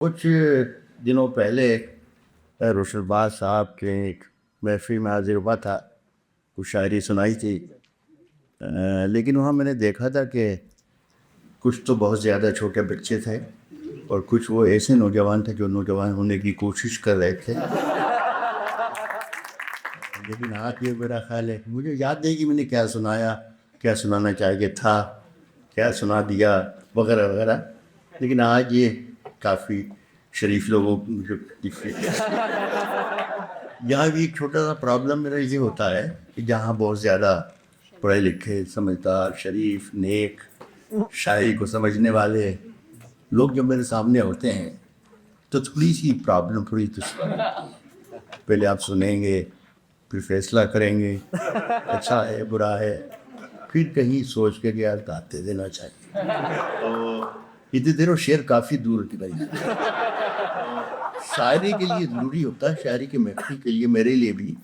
کچھ دنوں پہلے روشنباز صاحب کے ایک محفل میں حاضر ہوا تھا. کچھ شاعری سنائی تھی، لیکن وہاں میں نے دیکھا تھا کہ کچھ تو بہت زیادہ چھوٹے بچے تھے اور کچھ وہ ایسے نوجوان تھے جو نوجوان ہونے کی کوشش کر رہے تھے. لیکن آج یہ میرا خیال ہے، مجھے یاد نہیں کہ میں نے کیا سنایا، کیا سنانا چاہیے تھا، کیا سنا دیا وغیرہ وغیرہ. لیکن آج یہ کافی شریف لوگوں کو یہاں بھی ایک چھوٹا سا پرابلم میرا یہ ہوتا ہے کہ جہاں بہت زیادہ پڑھے لکھے، سمجھدار، شریف، نیک، شاعری کو سمجھنے والے لوگ جب میرے سامنے ہوتے ہیں تو تھوڑی سی پرابلم پہلے آپ سنیں گے، پھر فیصلہ کریں گے اچھا ہے برا ہے، پھر کہیں سوچ کے کہ یار گاتے دینا چاہیے. اتنے دنوں شعر کافی دور کی بھائی شاعری کے لیے ضروری ہوتا ہے، شاعری کے محفل کے لیے میرے لیے بھی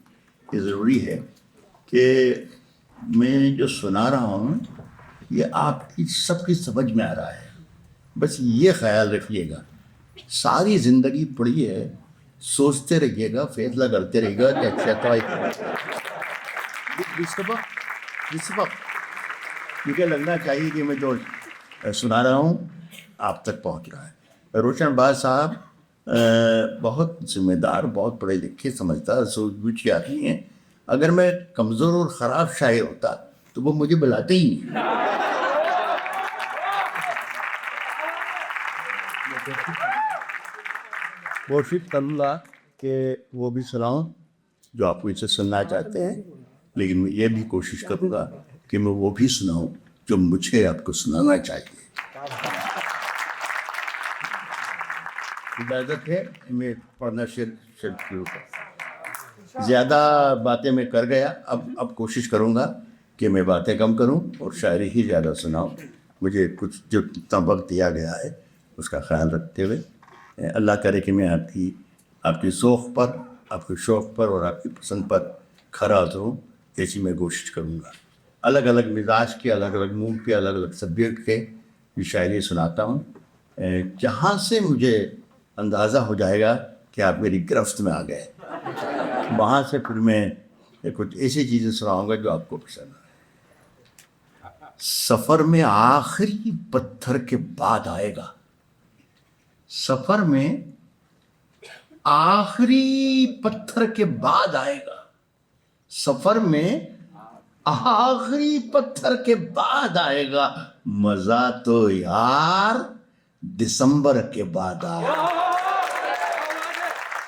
یہ ضروری ہے کہ میں جو سنا رہا ہوں یہ آپ کی سب کی سمجھ میں آ رہا ہے. بس یہ خیال رکھیے گا، ساری زندگی پڑھی ہے، سوچتے رہیے گا، فیصلہ کرتے رہیے گا کہ اچھا تو مجھے لگنا چاہیے کہ میں جو سنا رہا ہوں آپ تک پہنچ رہا ہے. روشن باز صاحب بہت ذمہ دار، بہت پڑھے لکھے، سمجھدار، سوچ بوجھ کے آدمی ہیں. اگر میں کمزور اور خراب شاعر ہوتا تو وہ مجھے بلاتے ہی نہیں. کوشش کروں گا کہ وہ بھی سناؤں جو آپ کو اسے سننا چاہتے ہیں، لیکن میں یہ بھی کوشش کروں گا کہ میں وہ بھی سناؤں جو مجھے آپ کو سنانا چاہیے. اجازت ہے میں پڑھنا شروع کروں. زیادہ باتیں میں کر گیا، اب کوشش کروں گا کہ میں باتیں کم کروں اور شاعری ہی زیادہ سناؤں. مجھے کچھ جو اتنا وقت دیا گیا ہے اس کا خیال رکھتے ہوئے اللہ کرے کہ میں آپ کی ذوق پر، آپ کے شوق پر اور آپ کی پسند پر کھرا اتروں، ایسی میں کوشش کروں گا. الگ الگ مزاج کے، الگ الگ موڈ کے، الگ الگ سبجیکٹ کے یہ شاعری سناتا ہوں. جہاں سے مجھے اندازہ ہو جائے گا کہ آپ میری گرفت میں آ گئے، وہاں سے پھر میں کچھ ایسی چیزیں سناؤں گا جو آپ کو پسند آئے. سفر میں آخری پتھر کے بعد آئے گا، سفر میں آخری پتھر کے بعد آئے گا، سفر میں آخری پتھر کے بعد آئے گا، مزہ تو یار دسمبر کے بعد آئے گا.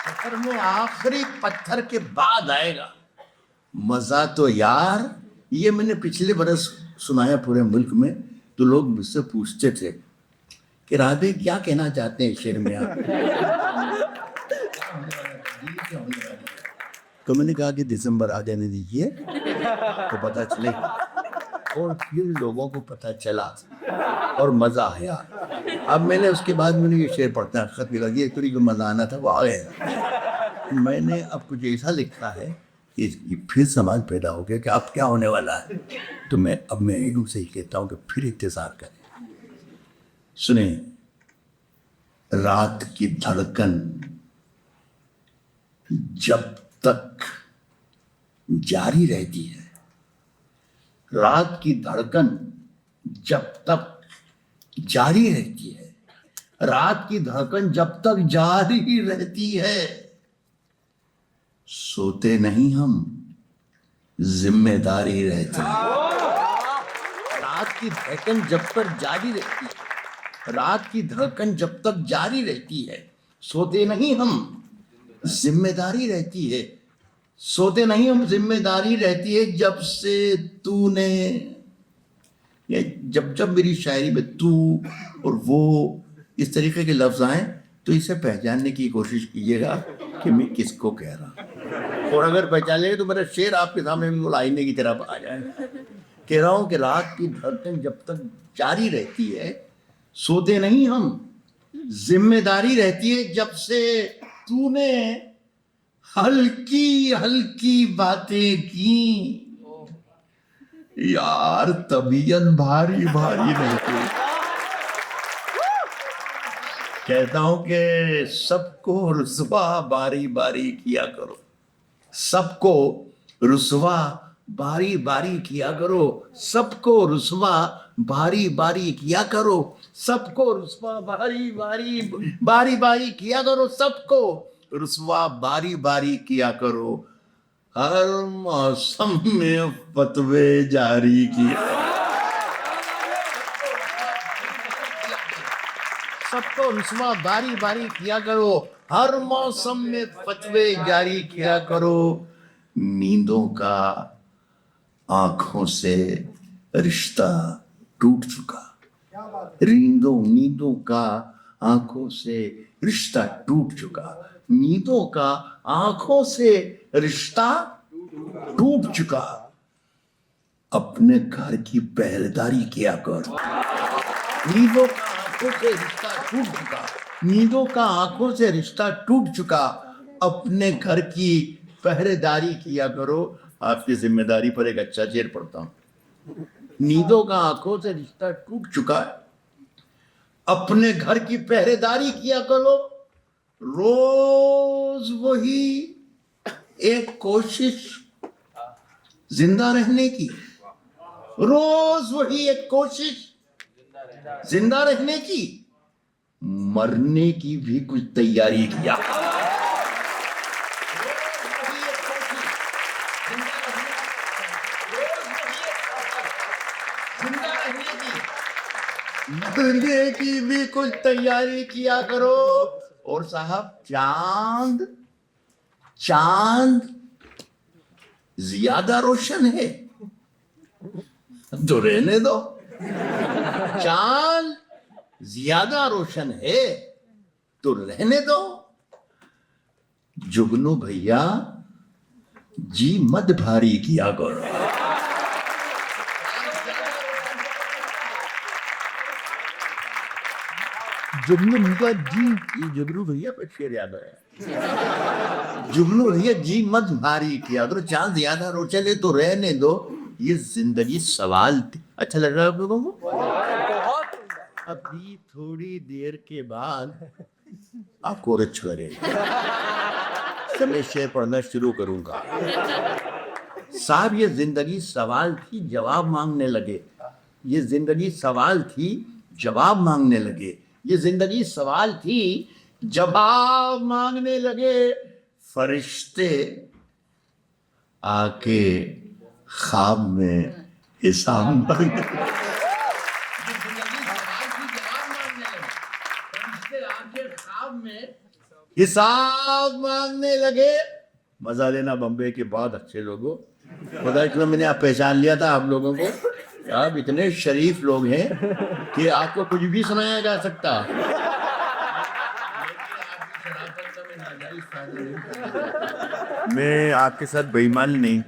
سفر میں آخری پتھر کے بعد آئے گا، مزہ تو یار. یہ میں نے پچھلے برس سنایا پورے ملک میں، تو لوگ مجھ سے پوچھتے تھے کہ رابع کیا کہنا چاہتے ہیں شعر میں آپ. تو میں نے کہا کہ دسمبر آ جانے دیجیے تو پتہ چلے گا. اور پھر لوگوں کو پتہ چلا اور مزہ آیا. اب میں نے اس کے بعد میں نے یہ شعر پڑھنا خط بھی لگی، ایک جو مزہ آنا تھا وہ آ گیا. میں نے اب کچھ ایسا لکھا ہے کہ پھر سماج پیدا ہو گیا کہ اب کیا ہونے والا ہے. تو میں یوں سے ہی کہتا ہوں کہ پھر انتظار کریں. سنیں، رات کی دھڑکن جب تک جاری رہتی ہے، رات کی دھڑکن جب تک جاری رہتی ہے، رات کی دھڑکن جب تک جاری رہتی ہے، سوتے نہیں ہم، ذمہ داری رہتی ہے. رات کی دھڑکن جب تک جاری رہتی ہے، رات کی دھڑکن جب تک جاری رہتی ہے، سوتے نہیں ہم، ذمہ داری رہتی ہے. سوتے نہیں ہم، ذمہ داری رہتی ہے. جب سے تو نے، جب میری شاعری میں تو اور وہ اس طریقے کے لفظ آئیں تو اسے پہچاننے کی کوشش کیجیے گا کہ میں کس کو کہہ رہا ہوں. اور اگر پہچان لیں تو میرا شعر آپ کے سامنے بالکل آئینے کی طرح آ جائے. کہہ رہا ہوں کہ رات کی دھڑکن جب تک جاری رہتی ہے، سوتے نہیں ہم، ذمہ داری رہتی ہے. جب سے تو نے ہلکی ہلکی باتیں کی، یار طبیعت بھاری بھاری رہتی. کہتا ہوں کہ سب کو رسوا باری باری کیا کرو، سب کو رسوا باری باری کیا کرو، سب کو رسوا باری باری کیا کرو، سب کو رسوا باری باری باری باری کیا کرو، سب کو رسوا باری باری کیا کرو، ہر موسم میں فتوے جاری کیا، سب کو رسوا باری باری کیا کرو، ہر موسم میں فتوے جاری کیا کرو، نیندوں کا آنکھوں سے رشتہ ٹوٹ چکا، نیندوں کا آنکھوں سے رشتہ ٹوٹ چکا، نیندوں کا آنکھوں سے رشتہ ٹوٹ چکا، اپنے گھر کی پہرےداری کیا کرو، نیندوں کا آنکھوں سے رشتہ ٹوٹ چکا، نیندوں کا آنکھوں سے رشتہ ٹوٹ چکا، اپنے گھر کی پہرےداری کیا کرو۔ آپ کی ذمہ داری پر ایک اچھا شعر پڑھتا ہوں۔ نیندوں کا آنکھوں سے رشتہ ٹوٹ چکا ہے، اپنے گھر کی پہرےداری کیا کرو، روز وہی ایک کوشش زندہ رہنے کی، روز وہی ایک کوشش زندہ رہنے کی، مرنے کی بھی کچھ تیاری کیا، مرنے کی بھی کچھ تیاری کیا کرو۔ اور صاحب چاند زیادہ روشن ہے تو رہنے دو، چاند زیادہ روشن ہے تو رہنے دو، جگنو بھیا جی مت بھاری کیا کرو۔ جگنو بھیا پہ شعر یاد آیا، جگنو بھیا جی مت بھاری کیا کرو، چاند زیادہ روشن ہے تو رہنے دو، یہ زندگی سوال تھی۔ اچھا لگ رہا ہے آپ لوگوں کو؟ ابھی تھوڑی دیر کے بعد آپ کو رچ کرے گا، میں شعر پڑھنا شروع کروں گا۔ صاحب یہ زندگی سوال تھی، جواب مانگنے لگے، یہ زندگی سوال تھی، جواب مانگنے لگے، یہ زندگی سوال تھی، جواب مانگنے لگے، فرشتے آ کے خواب میں حساب مانگنے لگے، حساب مانگنے لگے۔ مزہ لینا بمبے کے بہت اچھے لوگوں، خدا اتنا میں نے آپ پہچان لیا تھا آپ لوگوں کو، آپ اتنے شریف لوگ ہیں کہ آپ کو کچھ بھی سنایا جا سکتا۔ میں آپ کے ساتھ بے ایمان نہیں،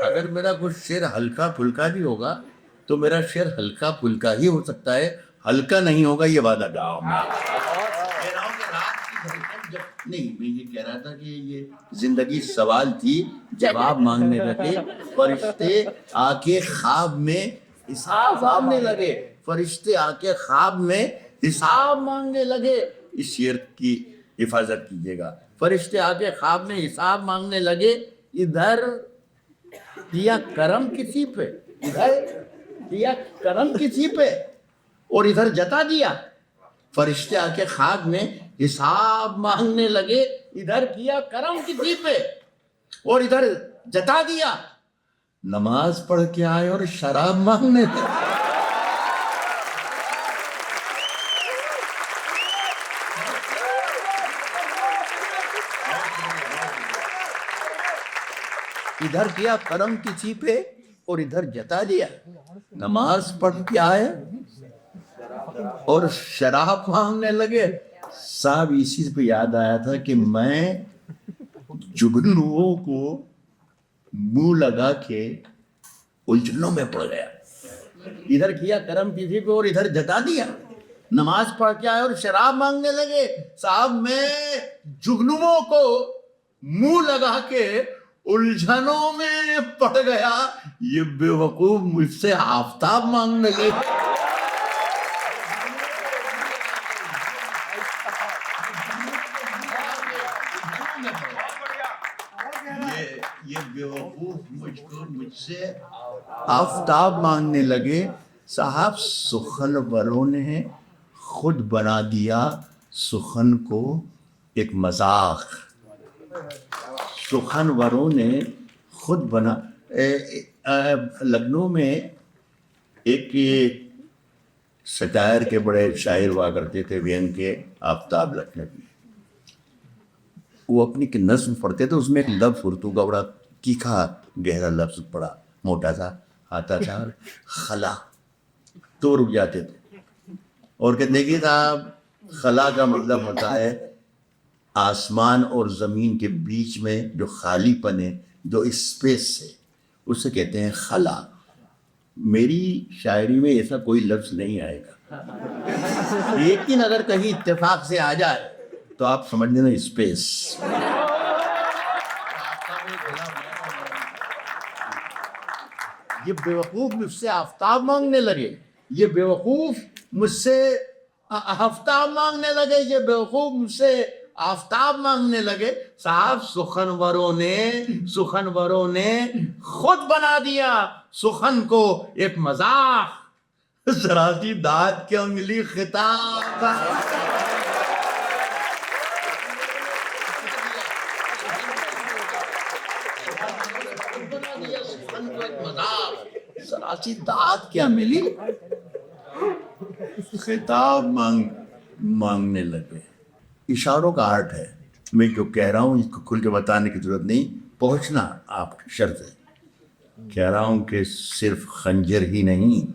اگر میرا کچھ شعر ہلکا پھلکا بھی ہوگا تو میرا شعر ہلکا پھلکا ہی ہو سکتا ہے، ہلکا نہیں ہوگا، یہ وعدہ ڈاؤ نہیں۔ میں یہ کہہ رہا تھا کہ یہ زندگی سوال تھی، جواب مانگنے لگے، فرشتے آ کے خواب میں حساب مانگنے لگے، فرشتے آ کے خواب میں حساب مانگنے لگے۔ اس شعر کی حفاظت کیجیے گا، فرشتے آ کے خواب میں حساب مانگنے لگے، ادھر کیا کرم کسی پہ، ادھر کیا کرم کسی پہ اور ادھر جتا دیا، فرشتے آ کے خواب میں حساب مانگنے لگے، ادھر کیا کرم کسی پہ اور ادھر جتا دیا، نماز پڑھ کے آئے اور شراب مانگنے لگے۔ ادھر کیا کرم کسی پہ اور ادھر جتا دیا، نماز پڑھ کے آئے اور شراب مانگنے لگے۔ صاحب اسی پہ یاد آیا تھا کہ میں جگنوں کو منہ لگا کے الجھنوں میں پڑ گیا، ادھر کیا کرم کسی پہ اور ادھر جتا دیا، نماز پڑھ کے آئے اور شراب مانگنے لگے۔ صاحب میں جگنوں کو منہ لگا کے الجھنوں میں پڑ گیا، یہ بے وقوف مجھ سے آفتاب مانگنے لگے۔ مجھ سے آفتاب مانگنے لگے. صاحب سخنوروں نے خود بنا دیا سخن کو ایک مذاق. سخنوروں نے خود بنا. لکھنؤ میں ایک سٹائر کے بڑے شاعر ہوا کرتے تھے وین کے، آفتاب لکھنوی. وہ اپنی نظم پڑھتے تھے، اس میں ایک لفظ اردو کا بڑا تیکھا گہرا لفظ پڑا، موٹا سا آتا تھا، خلا. تو رک جاتے تھے اور کہتے کہ صاحب خلا کا مطلب ہوتا ہے آسمان اور زمین کے بیچ میں جو خالی پن ہے، جو اسپیس ہے، اسے کہتے ہیں خلا. میری شاعری میں ایسا کوئی لفظ نہیں آئے گا، لیکن اگر کہیں اتفاق سے آ جائے تو آپ سمجھ لینا اسپیس. یہ بیوقوف مجھ سے آفتاب مانگنے لگے، یہ بیوقوف مجھ سے آفتاب مانگنے لگے، یہ بیوقوف مجھ سے آفتاب مانگنے لگے. صاحب سخنوروں نے خود بنا دیا سخن کو ایک مذاق. ذرا سی داد کیا ملی خطاب کا. ذرا سی داد کیا ملی، خطاب مانگنے لگے. اشاروں کا آرٹ ہے. میں جو کہہ رہا ہوں اس کو کھل کے بتانے کی ضرورت نہیں، پہنچنا آپ کی شرط ہے. کہہ رہا ہوں کہ صرف خنجر ہی نہیں،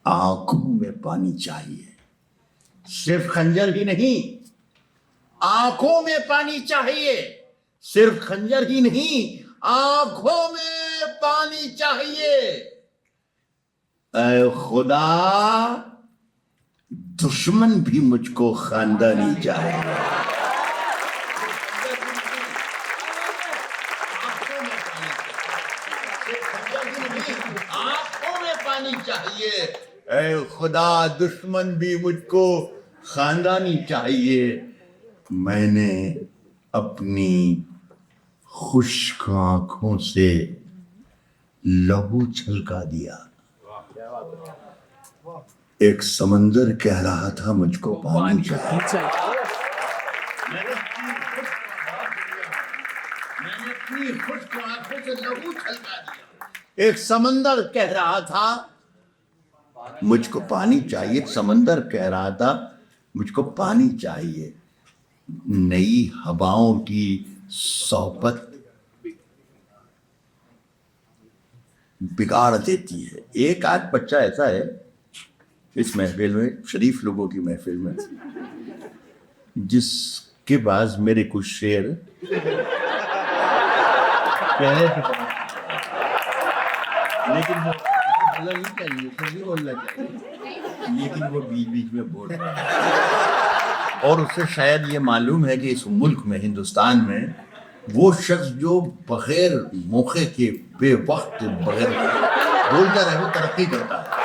آنکھوں میں پانی چاہیے. صرف خنجر ہی نہیں، آنکھوں میں پانی چاہیے. صرف خنجر ہی نہیں، آنکھوں میں پانی چاہیے. اے خدا دشمن بھی مجھ کو خاندانی چاہیے. آنکھوں میں پانی چاہیے. اے خدا دشمن بھی مجھ کو خاندانی چاہیے. میں نے اپنی خشک آنکھوں سے لہو چھلکا دیا. ایک سمندر کہہ رہا تھا مجھ کو پانی چاہیے. میں نے اپنی خشک آنکھوں سے لہو چھلکا دیا. ایک سمندر کہہ رہا تھا مجھ کو پانی چاہیے. ایک سمندر کہہ رہا تھا مجھ کو پانی چاہیے. نئی ہواؤں کی صحبت بگاڑ دیتی ہے. ایک آدھ بچہ ایسا ہے اس محفل میں، شریف لوگوں کی محفل میں، جس کے بعد میرے کچھ شعر لیکن وہ بیچ بیچ میں بول رہا ہے. اور اس سے شاید یہ معلوم ہے کہ اس ملک میں، ہندوستان میں، وہ شخص جو بغیر موقع کے بے وقت بغیر بولتا رہے وہ ترقی کرتا ہے.